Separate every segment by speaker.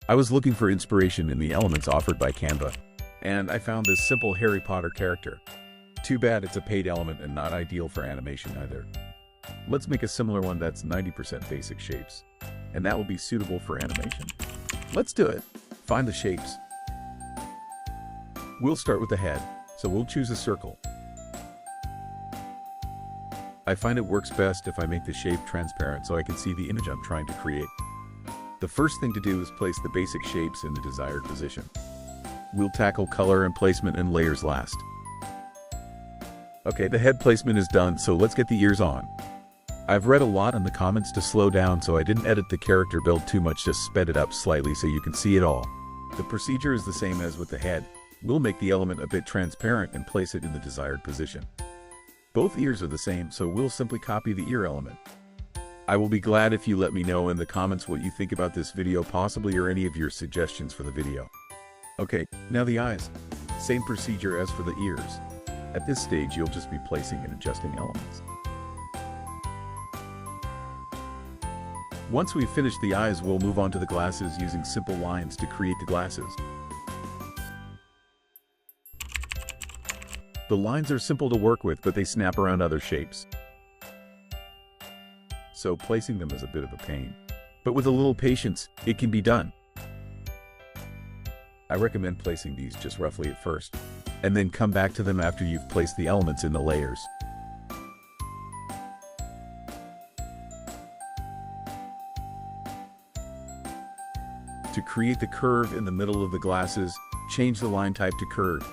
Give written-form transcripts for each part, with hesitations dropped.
Speaker 1: I was looking for inspiration in the elements offered by Canva, and I found this simple Harry Potter character. Too bad it's a paid element and not ideal for animation either. Let's make a similar one that's 90% basic shapes, and that will be suitable for animation. Let's do it. Find the shapes. We'll start with the head, so we'll choose a circle. I find it works best if I make the shape transparent so I can see the image I'm trying to create. The first thing to do is place the basic shapes in the desired position. We'll tackle color and placement and layers last. Okay, the head placement is done, so let's get the ears on. I've read a lot in the comments to slow down, so I didn't edit the character build too much, just sped it up slightly so you can see it all. The procedure is the same as with the head. We'll make the element a bit transparent and place it in the desired position. Both ears are the same, so we'll simply copy the ear element. I will be glad if you let me know in the comments what you think about this video possibly, or any of your suggestions for the video. Okay, now the eyes. Same procedure as for the ears. At this stage, you'll just be placing and adjusting elements. Once we've finished the eyes, we'll move on to the glasses using simple lines to create the glasses. The lines are simple to work with, but they snap around other shapes, so placing them is a bit of a pain. But with a little patience, it can be done. I recommend placing these just roughly at first, and then come back to them after you've placed the elements in the layers. To create the curve in the middle of the glasses, change the line type to curve.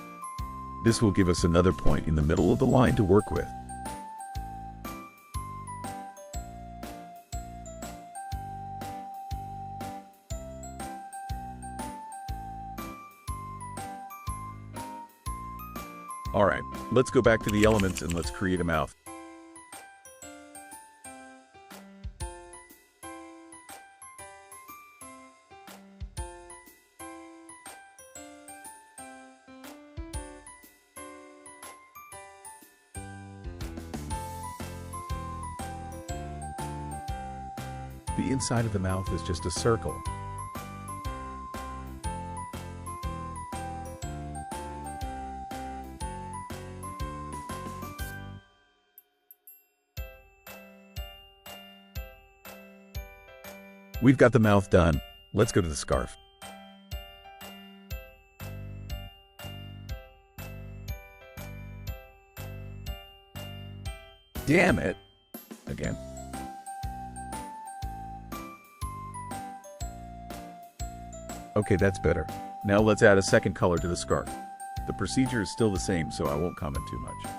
Speaker 1: This will give us another point in the middle of the line to work with. Alright, let's go back to the elements and let's create a mouth. The inside of the mouth is just a circle. We've got the mouth done. Let's go to the scarf. Damn it! Again. Okay, that's better. Now let's add a second color to the scarf. The procedure is still the same, so I won't comment too much.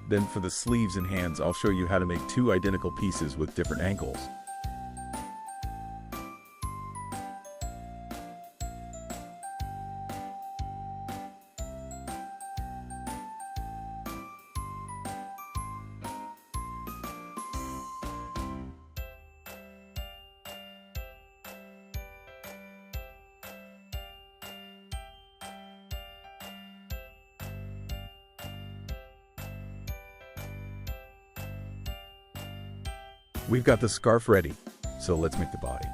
Speaker 1: Then for the sleeves and hands, I'll show you how to make two identical pieces with different angles. We've got the scarf ready, so let's make the body.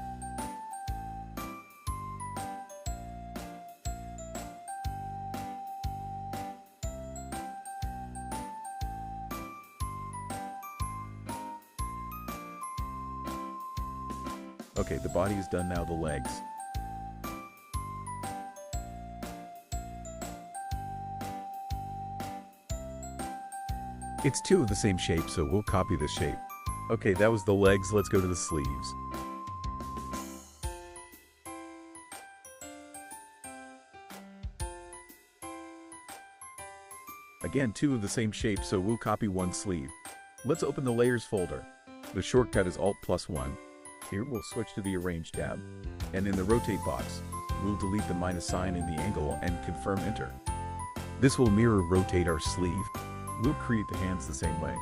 Speaker 1: Okay, the body is done, now the legs. It's two of the same shape, so we'll copy this shape. Okay, that was the legs, let's go to the sleeves. Again, two of the same shape, so we'll copy one sleeve. Let's open the layers folder. The shortcut is Alt+1. Here we'll switch to the Arrange tab. And in the Rotate box, we'll delete the minus sign in the angle and confirm Enter. This will mirror rotate our sleeve. We'll create the hands the same way.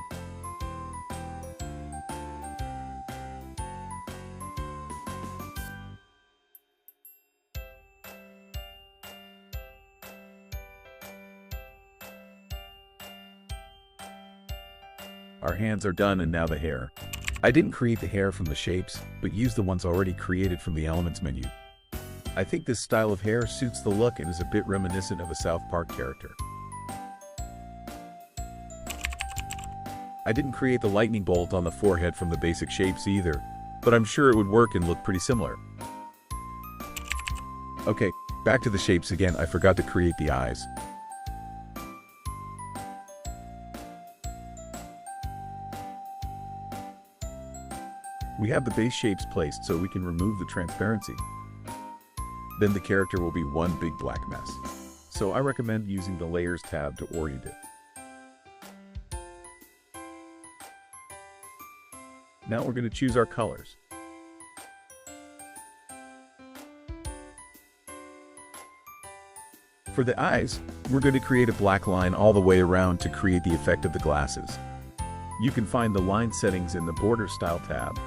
Speaker 1: Our hands are done, and now the hair. I didn't create the hair from the shapes, but used the ones already created from the Elements menu. I think this style of hair suits the look and is a bit reminiscent of a South Park character. I didn't create the lightning bolt on the forehead from the basic shapes either, but I'm sure it would work and look pretty similar. Okay, back to the shapes again. I forgot to create the eyes. We have the base shapes placed so we can remove the transparency. Then the character will be one big black mess. So I recommend using the Layers tab to orient it. Now we're going to choose our colors. For the eyes, we're going to create a black line all the way around to create the effect of the glasses. You can find the line settings in the Border Style tab.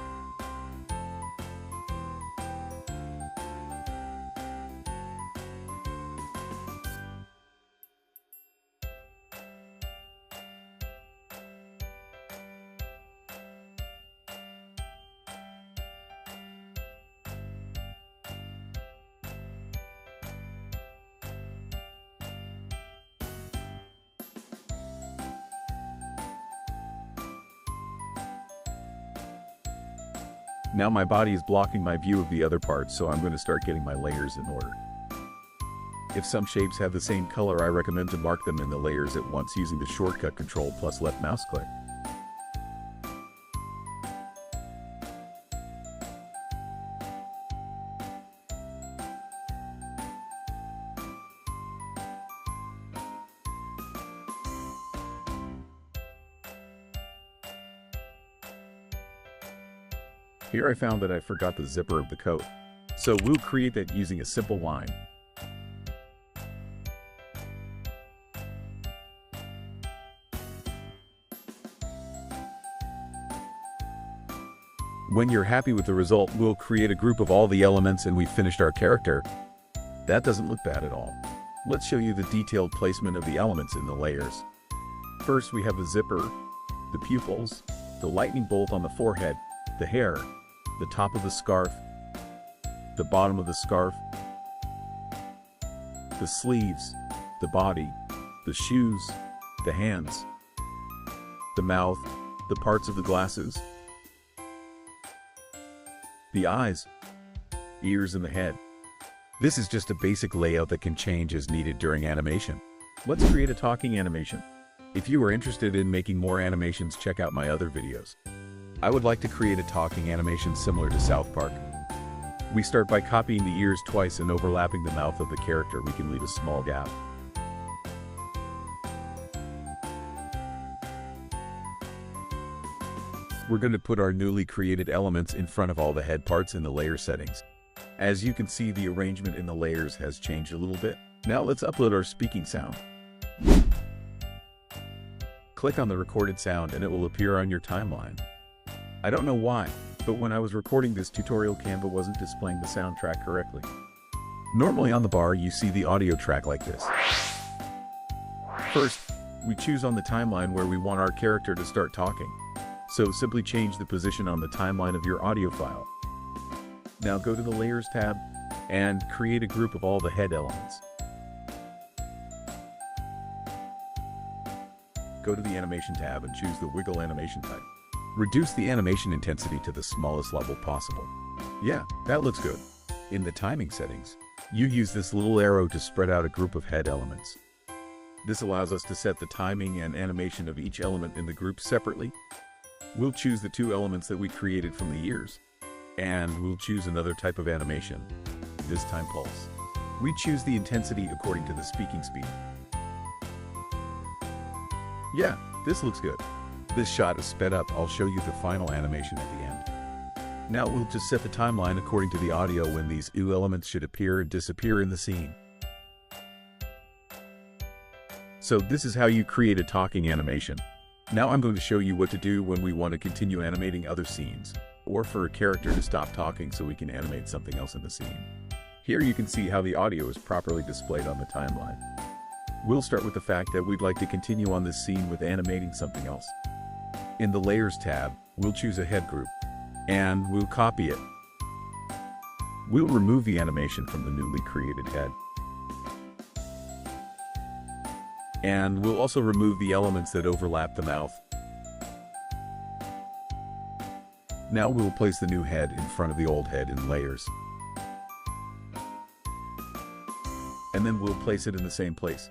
Speaker 1: Now my body is blocking my view of the other parts, so I'm going to start getting my layers in order. If some shapes have the same color, I recommend to mark them in the layers at once using the shortcut Control plus left mouse click. Here I found that I forgot the zipper of the coat, so we'll create that using a simple line. When you're happy with the result, we'll create a group of all the elements and we've finished our character. That doesn't look bad at all. Let's show you the detailed placement of the elements in the layers. First we have the zipper, the pupils, the lightning bolt on the forehead, the hair, the top of the scarf, the bottom of the scarf, the sleeves, the body, the shoes, the hands, the mouth, the parts of the glasses, the eyes, ears, and the head. This is just a basic layout that can change as needed during animation. Let's create a talking animation. If you are interested in making more animations, check out my other videos. I would like to create a talking animation similar to South Park. We start by copying the ears twice and overlapping the mouth of the character. We can leave a small gap. We're going to put our newly created elements in front of all the head parts in the layer settings. As you can see, the arrangement in the layers has changed a little bit. Now let's upload our speaking sound. Click on the recorded sound and it will appear on your timeline. I don't know why, but when I was recording this tutorial, Canva wasn't displaying the soundtrack correctly. Normally on the bar, you see the audio track like this. First, we choose on the timeline where we want our character to start talking. So simply change the position on the timeline of your audio file. Now go to the Layers tab and create a group of all the head elements. Go to the Animation tab and choose the Wiggle Animation type. Reduce the animation intensity to the smallest level possible. Yeah, that looks good. In the timing settings, you use this little arrow to spread out a group of head elements. This allows us to set the timing and animation of each element in the group separately. We'll choose the two elements that we created from the ears, and we'll choose another type of animation, this time pulse. We choose the intensity according to the speaking speed. Yeah, this looks good. This shot is sped up. I'll show you the final animation at the end. Now we'll just set the timeline according to the audio when these new elements should appear and disappear in the scene. So this is how you create a talking animation. Now I'm going to show you what to do when we want to continue animating other scenes, or for a character to stop talking so we can animate something else in the scene. Here you can see how the audio is properly displayed on the timeline. We'll start with the fact that we'd like to continue on this scene with animating something else. In the Layers tab, we'll choose a head group, and we'll copy it. We'll remove the animation from the newly created head. And we'll also remove the elements that overlap the mouth. Now we'll place the new head in front of the old head in layers. And then we'll place it in the same place.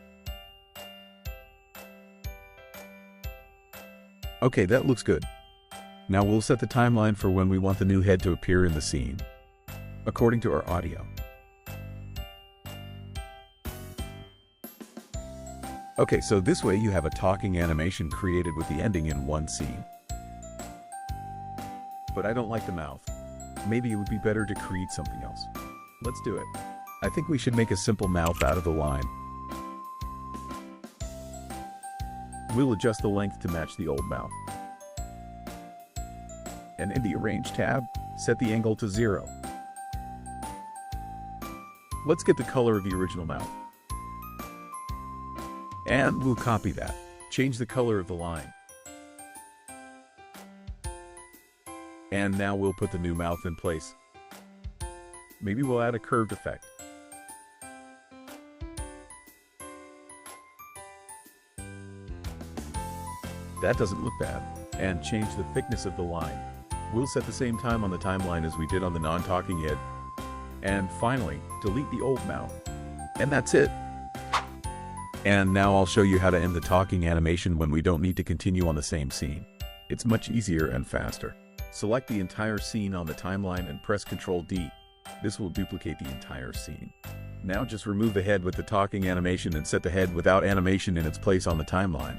Speaker 1: Okay, that looks good. Now we'll set the timeline for when we want the new head to appear in the scene, according to our audio. Okay, so this way you have a talking animation created with the ending in one scene. But I don't like the mouth. Maybe it would be better to create something else. Let's do it. I think we should make a simple mouth out of the line. We'll adjust the length to match the old mouth. And in the Arrange tab, set the angle to 0. Let's get the color of the original mouth. And we'll copy that. Change the color of the line. And now we'll put the new mouth in place. Maybe we'll add a curved effect. That doesn't look bad. And change the thickness of the line. We'll set the same time on the timeline as we did on the non-talking head. And finally, delete the old mouth. And that's it. And now I'll show you how to end the talking animation when we don't need to continue on the same scene. It's much easier and faster. Select the entire scene on the timeline and press Ctrl D. This will duplicate the entire scene. Now just remove the head with the talking animation and set the head without animation in its place on the timeline.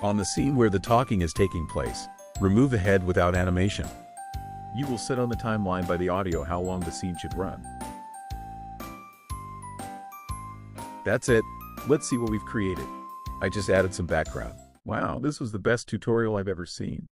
Speaker 1: On the scene where the talking is taking place, remove the head without animation. You will set on the timeline by the audio how long the scene should run. That's it. Let's see what we've created. I just added some background. Wow, this was the best tutorial I've ever seen.